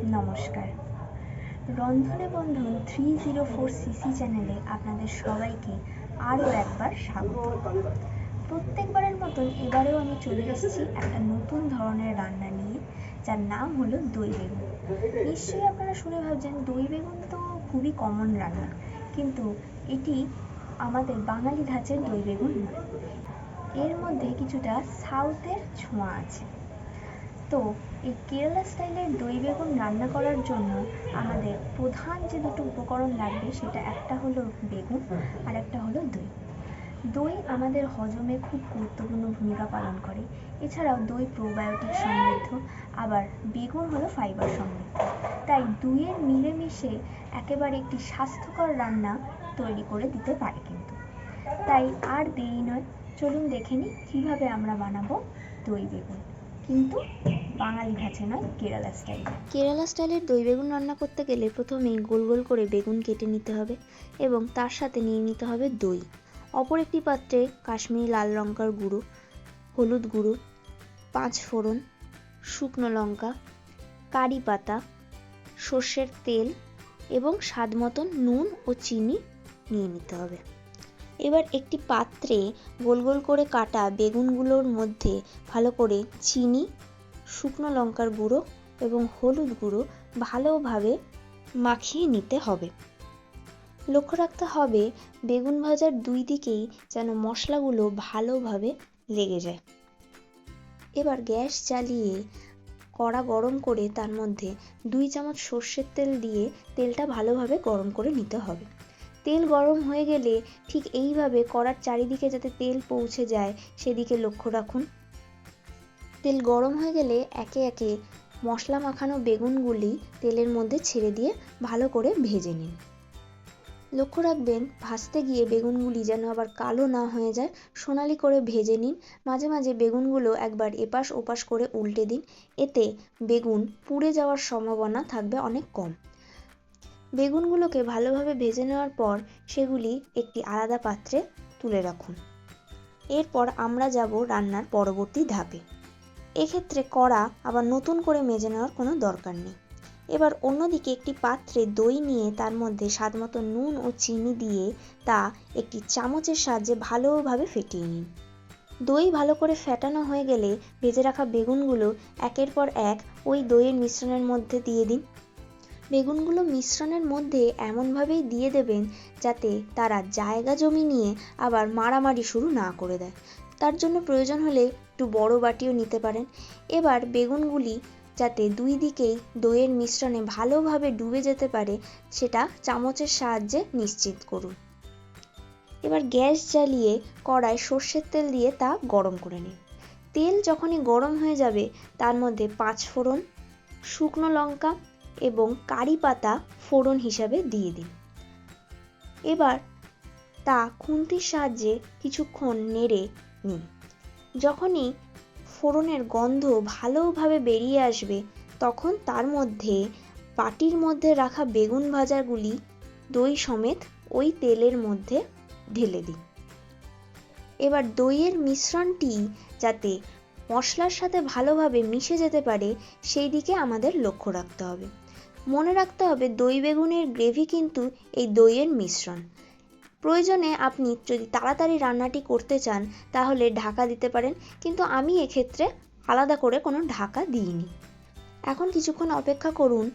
নমস্কার। রন্ধনে বন্ধন 304cc চ্যানেলে আপনাদের সবাইকে আরও একবার স্বাগত। প্রত্যেকবারের মতন এবারেও আমি চলে এসেছি একটা নতুন ধরনের রান্না নিয়ে, যার নাম হলো দই বেগুন। নিশ্চয়ই আপনারা শুনে ভাবছেন দই বেগুন তো খুবই কমন রান্না, কিন্তু এটি আমাদের বাঙালি ধাঁচের দই বেগুন নয়, এর মধ্যে কিছুটা সাউথের ছোঁয়া আছে। তো এই কেরালা স্টাইলের দই বেগুন রান্না করার জন্য আমাদের প্রধান যে দুটো উপকরণ লাগবে, সেটা একটা হলো বেগুন আর একটা হলো দই। দই আমাদের হজমে খুব গুরুত্বপূর্ণ ভূমিকা পালন করে। এছাড়াও দই প্রোবায়োটিক সমৃদ্ধ, আবার বেগুন হলো ফাইবার সমৃদ্ধ। তাই দুইয়ের মিলেমিশে একেবারে একটি স্বাস্থ্যকর রান্না তৈরি করে দিতে পারে কিন্তু। তাই আর দেরি নয়, চলুন দেখে নিই কীভাবে আমরা বানাবো দই বেগুন, কিন্তু বাঙালি ধাঁচে নয়, কেরালা স্টাইল। কেরালা স্টাইলের দই বেগুন রান্না করতে গেলে প্রথমেই গোল গোল করে বেগুন কেটে নিতে হবে এবং তার সাথে নিয়ে নিতে হবে দই। অপর একটি পাত্রে কাশ্মীরি লাল লঙ্কার গুঁড়ো, হলুদ গুঁড়ো, 5 ফোড়ন, শুকনো লঙ্কা, কারি পাতা, সর্ষের তেল এবং স্বাদ মতন নুন ও চিনি নিয়ে নিতে হবে। এবার একটি পাত্রে গোল গোল করে কাটা বেগুনগুলোর মধ্যে ভালো করে চিনি, শুকনো লঙ্কার গুঁড়ো এবং হলুদ গুঁড়ো ভালোভাবে মাখিয়ে নিতে হবে। লক্ষ্য রাখতে হবে বেগুন ভাজার দুই দিকেই যেন মশলাগুলো ভালোভাবে লেগে যায়। এবার গ্যাস জ্বালিয়ে কড়া গরম করে তার মধ্যে 2 চামচ সর্ষের তেল দিয়ে তেলটা ভালোভাবে গরম করে নিতে হবে। তেল গরম হয়ে গেলে ঠিক এইভাবে কড়ার চারিদিকে যাতে তেল পৌঁছে যায় সেদিকে লক্ষ্য রাখুন। তেল গরম হয়ে গেলে একে একে মশলা মাখানো বেগুনগুলি তেলের মধ্যে ছেড়ে দিয়ে ভালো করে ভেজে নিন। লক্ষ্য রাখবেন ভাজতে গিয়ে বেগুনগুলি যেন আবার কালো না হয়ে যায়, সোনালি করে ভেজে নিন। মাঝে মাঝে বেগুনগুলো একবার এপাশ ওপাশ করে উল্টে দিন, এতে বেগুন পুড়ে যাওয়ার সম্ভাবনা থাকবে অনেক কম। বেগুনগুলোকে ভালোভাবে ভেজে নেওয়ার পর সেগুলি একটি আলাদা পাত্রে তুলে রাখুন। এরপর আমরা যাব রান্নার পরবর্তী ধাপে। এক্ষেত্রে কড়া আবার নতুন করে মেজে নেওয়ার কোনো দরকার নেই। এবার অন্যদিকে একটি পাত্রে দই নিয়ে তার মধ্যে স্বাদমতো নুন ও চিনি দিয়ে তা একটি চামচের সাহায্যে ভালোভাবে ফেটিয়ে নিন। দই ভালো করে ফেটানো হয়ে গেলে ভেজে রাখা বেগুনগুলো একের পর এক ওই দইয়ের মিশ্রণের মধ্যে দিয়ে দিন। বেগুনগুলো মিশ্রণের মধ্যে এমনভাবেই দিয়ে দেবেন যাতে তারা জায়গা জমি নিয়ে আবার মারামারি শুরু না করে দেয়। তার জন্য প্রয়োজন হলে একটু বড় বাটিও নিতে পারেন। এবার বেগুনগুলি যাতে দুই দিকেই দইয়ের মিশ্রণে ভালোভাবে ডুবে যেতে পারে সেটা চামচের সাহায্যে নিশ্চিত করুন। এবার গ্যাস জ্বালিয়ে কড়ায় সর্ষের তেল দিয়ে তা গরম করে নিন। তেল যখনই গরম হয়ে যাবে তার মধ্যে 5 ফোড়ন, শুকনো লঙ্কা এবং কারি পাতা ফোড়ন হিসাবে দিয়ে দিন। এবার তা খুন্তির সাহায্যে কিছুক্ষণ নেড়ে নিন। যখনই ফোড়নের গন্ধ ভালোভাবে বেরিয়ে আসবে তখন তার মধ্যে বাটির মধ্যে রাখা বেগুন ভাজাগুলি দই সমেত ওই তেলের মধ্যে ঢেলে দিন। এবার দইয়ের মিশ্রণটি যাতে মশলার সাথে ভালোভাবে মিশে যেতে পারে সেই দিকে আমাদের লক্ষ্য রাখতে হবে। মনে রাখতে হবে দই বেগুনের গ্রেভি কিন্তু এই দইয়ের মিশ্রণ। প্রয়োজনে আপনি যদি তাড়াতাড়ি রান্নাটি করতে চান তাহলে ঢাকা দিতে পারেন, কিন্তু আমি এক্ষেত্রে আলাদা করে কোনো ঢাকা দিইনি। এখন কিছুক্ষণ অপেক্ষা করুন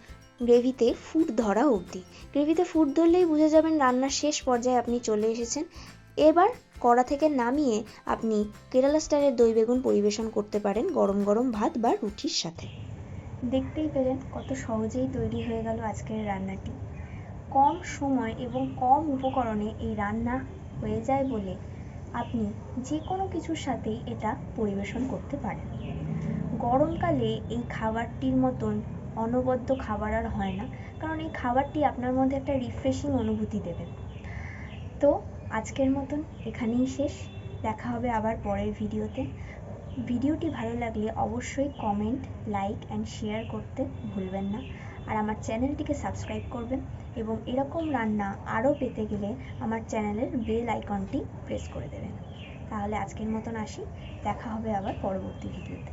গ্রেভিতে ফুট ধরা অবধি। গ্রেভিতে ফুট ধরলেই বুঝে যাবেন রান্নার শেষ পর্যায়ে আপনি চলে এসেছেন। এবার কড়া থেকে নামিয়ে আপনি কেরালা স্টাইলের দই বেগুন পরিবেশন করতে পারেন গরম গরম ভাত বা রুটির সাথে। দেখতেই পেলেন কত সহজেই তৈরি হয়ে গেল আজকের রান্নাটি। কম সময় এবং কম উপকরণে এই রান্না হয়ে যায় বলে আপনি যে কোনো কিছুর সাথেই এটা পরিবেশন করতে পারেন। গরমকালে এই খাবারটির মতন অনবদ্য খাবার আর হয় না, কারণ এই খাবারটি আপনার মধ্যে একটা রিফ্রেশিং অনুভূতি দেবে। তো আজকের মতন এখানেই শেষ, দেখা হবে আবার পরের ভিডিওতে। ভিডিওটি ভালো লাগলে অবশ্যই কমেন্ট, লাইক অ্যান্ড শেয়ার করতে ভুলবেন না, আর আমার চ্যানেলটিকে সাবস্ক্রাইব করবেন এবং এরকম রান্না আরও পেতে গেলে আমার চ্যানেলের বেল আইকনটি প্রেস করে দেবেন। তাহলে আজকের মতন আসি, দেখা হবে আবার পরবর্তী ভিডিওতে।